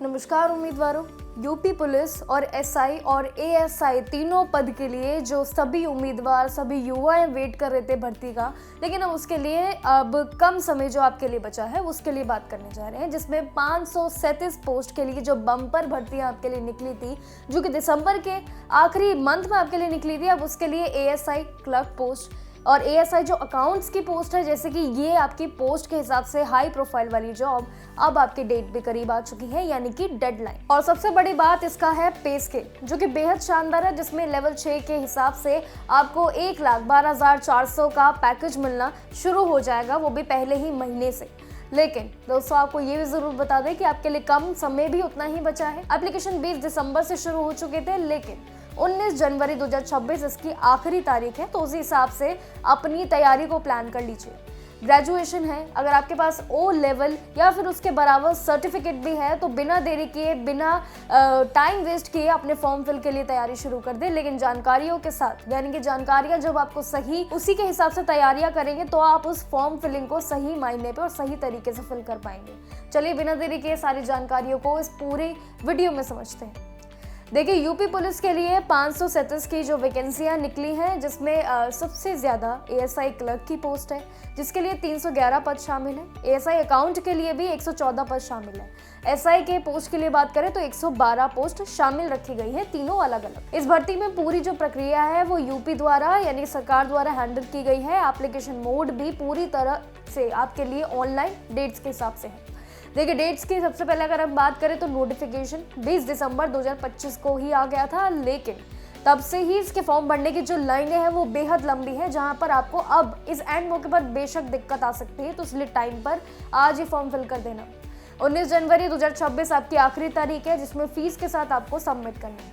नमस्कार उम्मीदवारों। UP police और एसआई और एएसआई तीनों पद के लिए जो सभी उम्मीदवार सभी युवाएं वेट कर रहे थे भर्ती का, लेकिन हम उसके लिए अब कम समय जो आपके लिए बचा है उसके लिए बात करने जा रहे हैं, जिसमें 537 पोस्ट के लिए जो बम्पर भर्तियां आपके लिए निकली थी, जो कि दिसंबर के आखिरी मंथ में आपके लिए निकली थी, अब उसके लिए एएसआई क्लर्क पोस्ट और एएसआई जो अकाउंट्स की पोस्ट है, जैसे कि ये आपकी पोस्ट के हिसाब से हाई प्रोफाइल वाली जॉब, अब आपकी डेट भी करीब आ चुकी है, यानी कि डेडलाइन। और सबसे बड़ी बात इसका है पे स्केल, जो कि बेहद शानदार है, जिसमें लेवल 6 के हिसाब से आपको 1,12,400 का पैकेज मिलना शुरू हो जाएगा, वो भी पहले ही महीने से। लेकिन दोस्तों आपको ये भी जरूर बता दें कि आपके लिए कम समय भी उतना ही बचा है। एप्लीकेशन 20 दिसंबर से शुरू हो चुके थे, लेकिन 19 जनवरी 2026 इसकी आखिरी तारीख है, तो उसी हिसाब से अपनी तैयारी को प्लान कर लीजिए। ग्रेजुएशन है, अगर आपके पास ओ लेवल या फिर उसके बराबर सर्टिफिकेट भी है, तो बिना देरी किए, बिना टाइम वेस्ट किए अपने फॉर्म फिल के लिए तैयारी शुरू कर दे, लेकिन जानकारियों के साथ, यानी कि जानकारियां जब आपको सही उसी के हिसाब से तैयारियां करेंगे तो आप उस फॉर्म फिलिंग को सही मायने पे और सही तरीके से फिल कर पाएंगे। चलिए बिना देरी किए सारी जानकारियों को इस पूरे वीडियो में समझते हैं। देखिए, यूपी पुलिस के लिए 537 की जो वैकेंसियां निकली हैं, जिसमें सबसे ज़्यादा एएसआई क्लर्क की पोस्ट है, जिसके लिए 311 पद शामिल है। एएसआई अकाउंट के लिए भी 114 पद शामिल है। एसआई के पोस्ट के लिए बात करें तो 112 पोस्ट शामिल रखी गई है, तीनों अलग अलग। इस भर्ती में पूरी जो प्रक्रिया है वो यूपी द्वारा, यानी सरकार द्वारा हैंडल की गई है। एप्लीकेशन मोड भी पूरी तरह से आपके लिए ऑनलाइन डेट्स के हिसाब से है। देखिए, डेट्स की सबसे पहले अगर हम बात करें तो नोटिफिकेशन 20 दिसंबर 2025 को ही आ गया था, लेकिन तब से ही इसके फॉर्म भरने की जो लाइनें हैं वो बेहद लंबी है, जहां पर आपको अब इस एंड मौके पर बेशक दिक्कत आ सकती है, तो इसलिए टाइम पर आज ही फॉर्म फिल कर देना। 19 जनवरी 2026 आपकी आखिरी तारीख है, जिसमें फीस के साथ आपको सबमिट करना है।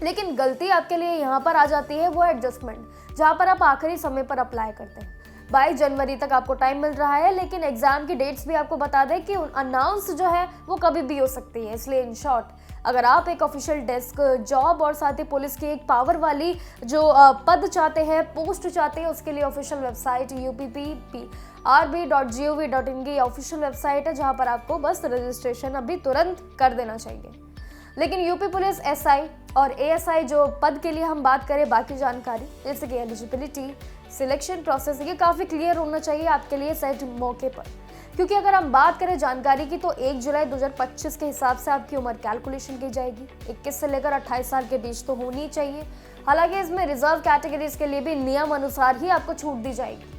लेकिन गलती आपके लिए यहाँ पर आ जाती है वो एडजस्टमेंट, जहाँ पर आप आखिरी समय पर अप्लाई करते हैं। 22 जनवरी तक आपको टाइम मिल रहा है, लेकिन एग्जाम की डेट्स भी आपको बता दें कि अनाउंस जो है वो कभी भी हो सकती है। इसलिए इन शॉर्ट, अगर आप एक ऑफिशियल डेस्क जॉब और साथ ही पुलिस की एक पावर वाली जो पद चाहते हैं, पोस्ट चाहते हैं, उसके लिए ऑफिशियल वेबसाइट uppprb.gov.in की ऑफिशियल वेबसाइट है, जहां पर आपको बस रजिस्ट्रेशन अभी तुरंत कर देना चाहिए। लेकिन यूपी पुलिस एसआई और एएसआई जो पद के लिए हम बात करें, बाकी जानकारी जैसे कि एलिजिबिलिटी, सिलेक्शन प्रोसेस, ये काफ़ी क्लियर होना चाहिए आपके लिए सेट मौके पर। क्योंकि अगर हम बात करें जानकारी की तो 1 जुलाई 2025 के हिसाब से आपकी उम्र कैलकुलेशन की जाएगी। 21 से लेकर 28 साल के बीच तो होनी ही चाहिए। हालांकि इसमें रिजर्व कैटेगरीज के लिए भी नियम अनुसार ही आपको छूट दी जाएगी।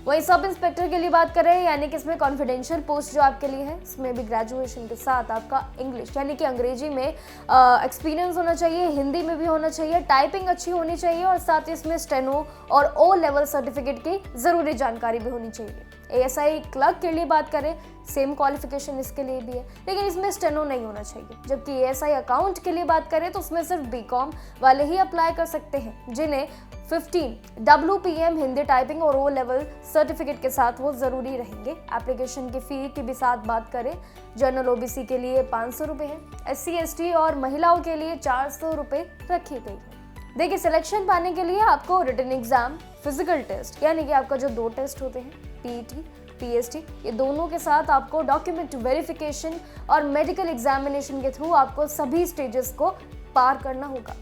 वहीं सब इंस्पेक्टर के लिए बात करें, यानी कि इसमें कॉन्फिडेंशियल पोस्ट जो आपके लिए है, इसमें भी ग्रेजुएशन के साथ आपका इंग्लिश यानी कि अंग्रेजी में एक्सपीरियंस होना चाहिए, हिंदी में भी होना चाहिए, टाइपिंग अच्छी होनी चाहिए और साथ ही इसमें स्टेनो और ओ लेवल सर्टिफिकेट की ज़रूरी जानकारी भी होनी चाहिए। एएसआई क्लर्क के लिए बात करें, सेम क्वालिफिकेशन इसके लिए भी है, लेकिन इसमें स्टेनो नहीं होना चाहिए। जबकि एएसआई अकाउंट के लिए बात करें तो उसमें सिर्फ बीकॉम वाले ही अप्लाई कर सकते हैं, जिन्हें 15 WPM हिंदी टाइपिंग और ओ लेवल सर्टिफिकेट के साथ वो जरूरी रहेंगे। एप्लीकेशन की फी की भी साथ बात करें, जनरल ओबीसी के लिए 500 रुपये है, SC ST और महिलाओं के लिए 400 रुपये रखी गई है। देखिए, सिलेक्शन पाने के लिए आपको रिटन एग्जाम, फिजिकल टेस्ट, यानी कि आपका जो 2 टेस्ट होते हैं, PET PST, ये दोनों के साथ आपको डॉक्यूमेंट वेरिफिकेशन और मेडिकल एग्जामिनेशन के थ्रू आपको सभी स्टेजेस को पार करना होगा।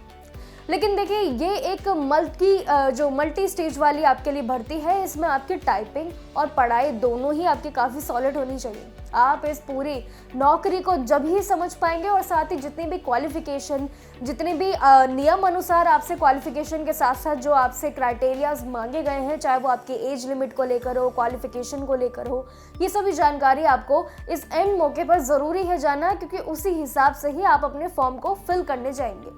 लेकिन देखिए, ये एक मल्टी स्टेज वाली आपके लिए भर्ती है। इसमें आपकी टाइपिंग और पढ़ाई दोनों ही आपकी काफ़ी सॉलिड होनी चाहिए। आप इस पूरी नौकरी को जब ही समझ पाएंगे और साथ ही जितनी भी क्वालिफिकेशन, जितने भी नियम अनुसार आपसे क्वालिफिकेशन के साथ साथ जो आपसे क्राइटेरियाज मांगे गए हैं, चाहे वो आपकी एज लिमिट को लेकर हो, क्वालिफिकेशन को लेकर हो, ये सभी जानकारी आपको इस एंड मौके पर ज़रूरी है जानना, क्योंकि उसी हिसाब से ही आप अपने फॉर्म को फिल करने जाएंगे।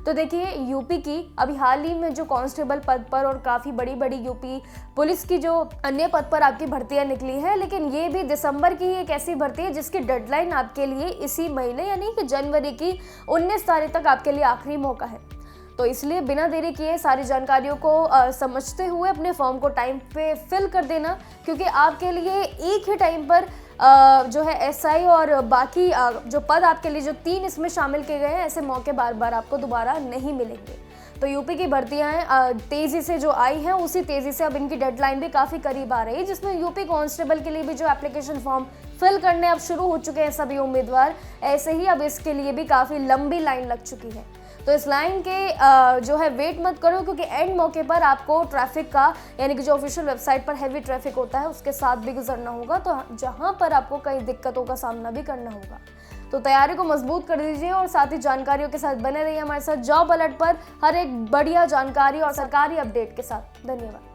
तो देखिए, यूपी की अभी हाल ही में जो कांस्टेबल पद पर और काफ़ी बड़ी बड़ी यूपी पुलिस की जो अन्य पद पर आपकी भर्तियां निकली हैं, लेकिन ये भी दिसंबर की एक ऐसी भर्ती है जिसकी डेडलाइन आपके लिए इसी महीने यानी कि जनवरी की 19 तारीख तक आपके लिए आखिरी मौका है। तो इसलिए बिना देरी किए सारी जानकारियों को समझते हुए अपने फॉर्म को टाइम पे फिल कर देना, क्योंकि आपके लिए एक ही टाइम पर जो है एसआई और बाकी जो पद आपके लिए जो 3 इसमें शामिल किए गए हैं, ऐसे मौके बार बार आपको दोबारा नहीं मिलेंगे। तो यूपी की भर्तियां तेज़ी से जो आई हैं उसी तेज़ी से अब इनकी डेडलाइन भी काफ़ी करीब आ रही है, जिसमें यूपी कांस्टेबल के लिए भी जो एप्लीकेशन फॉर्म फिल करने अब शुरू हो चुके हैं सभी उम्मीदवार, ऐसे ही अब इसके लिए भी काफ़ी लंबी लाइन लग चुकी है। तो इस लाइन के जो है वेट मत करो, क्योंकि एंड मौके पर आपको ट्रैफिक का, यानी कि जो ऑफिशियल वेबसाइट पर हैवी ट्रैफिक होता है उसके साथ भी गुजरना होगा, तो जहां पर आपको कई दिक्कतों का सामना भी करना होगा। तो तैयारी को मजबूत कर दीजिए और साथ ही जानकारियों के साथ बने रहिए हमारे साथ जॉब अलर्ट पर, हर एक बढ़िया जानकारी और सरकारी अपडेट के साथ। धन्यवाद।